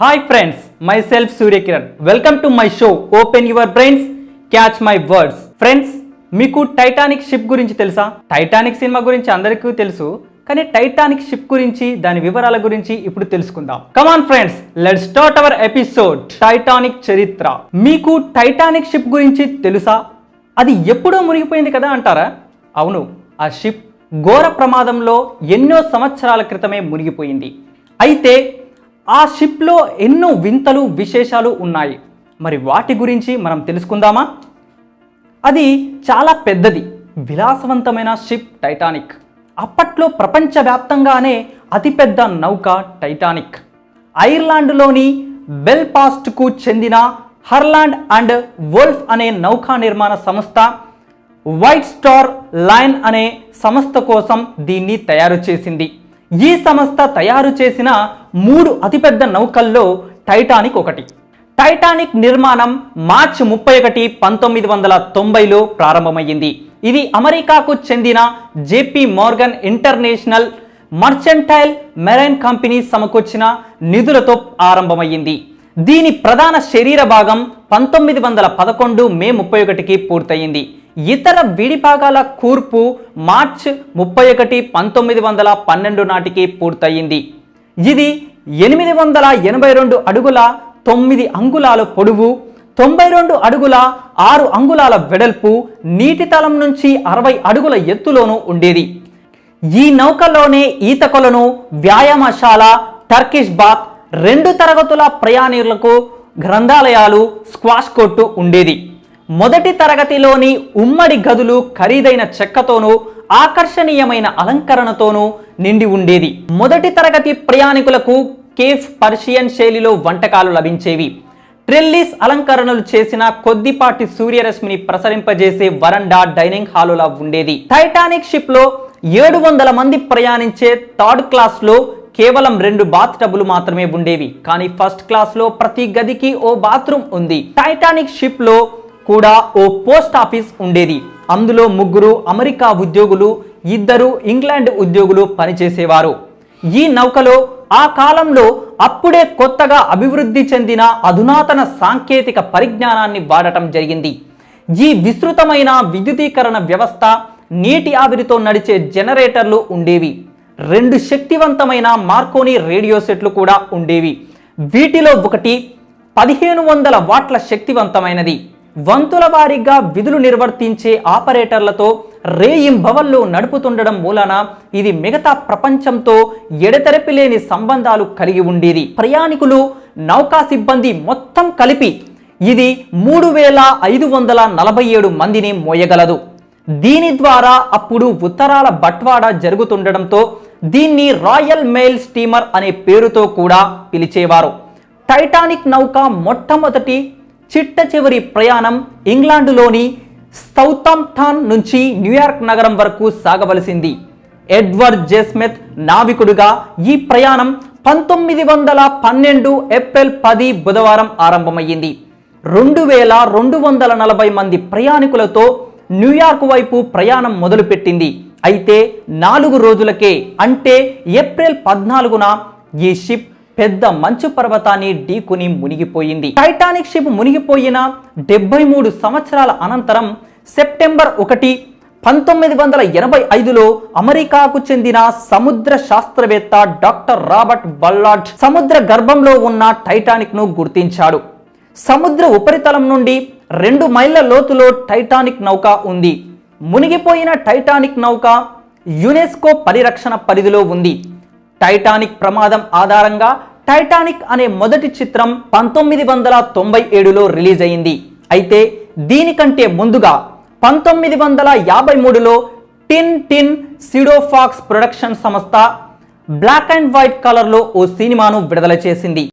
Hi friends, myself Surya Kiran. Welcome to my show. Open your brains, catch my words. Friends, మీకు Titanic ship గురించి తెలుసా? Titanic cinema గురించి అందరికీ తెలుసు, కానీ టైటానిక్ షిప్ గురించి దాని వివరాల గురించి ఇప్పుడు తెలుసుకుందాం. Come on friends, let's start our episode. Titanic చరిత్ర. మీకు టైటానిక్ షిప్ గురించి తెలుసా? అది ఎప్పుడో మునిగిపోయింది కదా అంటారా? అవును, ఆ షిప్ ఘోర ప్రమాదంలో ఎన్నో సంవత్సరాల క్రితమే మునిగిపోయింది. అయితే ఆ షిప్లో ఎన్నో వింతలు విశేషాలు ఉన్నాయి. మరి వాటి గురించి మనం తెలుసుకుందామా? అది చాలా పెద్దది, విలాసవంతమైన షిప్ టైటానిక్. అప్పట్లో ప్రపంచవ్యాప్తంగానే అతిపెద్ద నౌక టైటానిక్. ఐర్లాండ్లోని బెల్ఫాస్ట్కు చెందిన హర్లాండ్ అండ్ వోల్ఫ్ అనే నౌకా నిర్మాణ సంస్థ వైట్ స్టార్ లైన్ అనే సంస్థ కోసం దీన్ని తయారు చేసింది. ఈ సంస్థ తయారు చేసిన 3 అతిపెద్ద నౌకల్లో టైటానిక్ ఒకటి. టైటానిక్ నిర్మాణం మార్చి 31, 1990లో ప్రారంభమైంది. ఇది అమెరికాకు చెందిన JP Morgan international mercantile marine company సమకూర్చిన నిధులతో ఆరంభమైంది. దీని ప్రధాన శరీర భాగం 1911 మే 31కి పూర్తయింది. ఇతర విడిభాగాల కూర్పు మార్చి 31, 1912 నాటికి పూర్తయింది. ఇది 882 అడుగుల 9 అంగుళాల పొడవు, 92 అడుగుల 6 అంగుళాల వెడల్పు, నీటి తలం నుంచి 60 అడుగుల ఎత్తులోనూ ఉండేది. ఈ నౌకలోనే ఈత కొలను, వ్యాయామశాల, టర్కిష్ బాత్, 2 తరగతుల ప్రయాణికులకు గ్రంథాలయాలు, స్క్వాష్ కోర్టు ఉండేది. మొదటి తరగతిలోని ఉమ్మడి గదులు ఖరీదైన చెక్కతోనూ ఆకర్షణీయమైన అలంకరణతోనూ నిండి ఉండేది. మొదటి తరగతి ప్రయాణికులకు కేఫ్ పర్షియన్ శైలిలో వంటకాలు లభించేవి. ట్రెల్లిస్ అలంకరణలు చేసిన కొద్దిపాటి సూర్యరశ్మిని ప్రసరింపజేసే వరండా డైనింగ్ హాలులా ఉండేది. టైటానిక్ షిప్ లో 700 మంది ప్రయాణించే థర్డ్ క్లాస్ లో కేవలం 2 బాత్ టబ్లు మాత్రమే ఉండేవి. కానీ ఫస్ట్ క్లాస్ లో ప్రతి గదికి ఓ బాత్రూమ్ ఉంది. టైటానిక్ షిప్ లో కూడా ఓ పోస్ట్ ఆఫీస్ ఉండేది. అందులో 3 అమెరికా ఉద్యోగులు, 2 ఇంగ్లాండ్ ఉద్యోగులు పనిచేసేవారు. ఈ నౌకలో ఆ కాలంలో అప్పుడే కొత్తగా అభివృద్ధి చెందిన అధునాతన సాంకేతిక పరిజ్ఞానాన్ని వాడటం జరిగింది. ఈ విస్తృతమైన విద్యుదీకరణ వ్యవస్థ, నీటి ఆవిరితో నడిచే జనరేటర్లు ఉండేవి. 2 శక్తివంతమైన మార్కోని రేడియో సెట్లు కూడా ఉండేవి. వీటిలో ఒకటి 1500 వాట్ల శక్తివంతమైనది. వంతుల వారీగా విధులు నిర్వర్తించే ఆపరేటర్లతో రేయింబవళ్ళు నడుపుతుండడం మూలన ఇది మిగతా ప్రపంచంతో ఎడతెరపి లేని సంబంధాలు కలిగి ఉండేది. ప్రయాణికులు, నౌకా సిబ్బంది మొత్తం కలిపి ఇది 3547 మందిని మోయగలదు. దీని ద్వారా అప్పుడు ఉత్తరాల బట్వాడా జరుగుతుండడంతో దీన్ని రాయల్ మెయిల్ స్టీమర్ అనే పేరుతో కూడా పిలిచేవారు. టైటానిక్ నౌక మొట్టమొదటి చిట్ట చివరి ప్రయాణం ఇంగ్లాండులోని సౌతాంప్టన్ నుంచి న్యూయార్క్ నగరం వరకు సాగవలసింది. ఎడ్వర్డ్ జే స్మిత్ నావికుడుగా ఈ ప్రయాణం 1912 ఏప్రిల్ 10 బుధవారం ఆరంభమయ్యింది. 2240 మంది ప్రయాణికులతో న్యూయార్క్ వైపు ప్రయాణం మొదలుపెట్టింది. అయితే 4 రోజులకే, అంటే ఏప్రిల్ 14న ఈ షిప్ పెద్ద మంచు పర్వతాన్ని ఢీకొని మునిగిపోయింది. టైటానిక్ షిప్ మునిగిపోయిన 73 సంవత్సరాల అనంతరం సెప్టెంబర్ 1, 1985లో అమెరికాకు చెందిన సముద్ర శాస్త్రవేత్త డాక్టర్ రాబర్ట్ బల్లార్డ్ సముద్ర గర్భంలో ఉన్న టైటానిక్ ను గుర్తించాడు. సముద్ర ఉపరితలం నుండి 2 మైళ్ళ లోతులో టైటానిక్ నౌక ఉంది. మునిగిపోయిన టైటానిక్ నౌక యునెస్కో పరిరక్షణ పరిధిలో ఉంది. టైటానిక్ ప్రమాదం ఆధారంగా టైటానిక్ అనే మొదటి చిత్రం 1997లో రిలీజ్ అయింది. అయితే దీనికంటే ముందుగా 1953లో టిన్ సిడోఫాక్స్ ప్రొడక్షన్ సంస్థ బ్లాక్ అండ్ వైట్ కలర్లో ఓ సినిమాను విడుదల చేసింది.